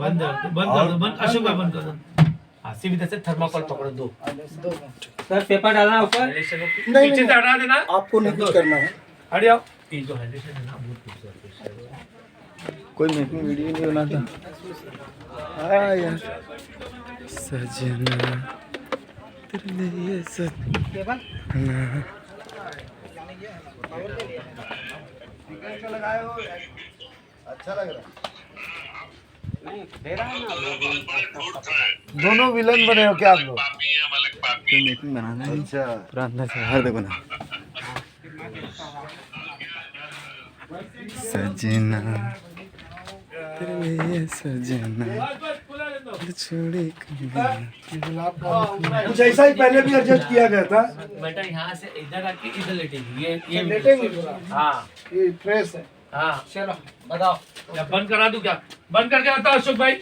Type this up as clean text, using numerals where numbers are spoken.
बंद बंद अशोक भाई बंद कर दो। हाँ सीधे से थर्माकोल पकड़ो दो। सर पेपर डालना ऊपर। पीछे से हटा देना। आपको नहीं कुछ करना है। हट जाओ। ये जो हाइड्रेशन है ना बहुत खूबसूरत है। कोई मेकिंग वीडियो नहीं बनाता। हाँ यार सजना तेरे लिए सजना। अच्छा लग रहा है। दोनों विलन बने हो क्या आप लोग? कोई मेकिंग बनाना है। अच्छा पूरा अंदर से बाहर देखो ना। सजना तेरे लिए सजना छोड़ी कुछ ऐसा ही पहले भी एडजस्ट किया गया था। बेटा यहाँ से इधर आके इधर लेटेगी। ये लेटेंगे। हाँ ये फ्रेश है। हाँ चलो बताओ। या बंद करा दूं क्या? बंद करके बताओ अशोक भाई।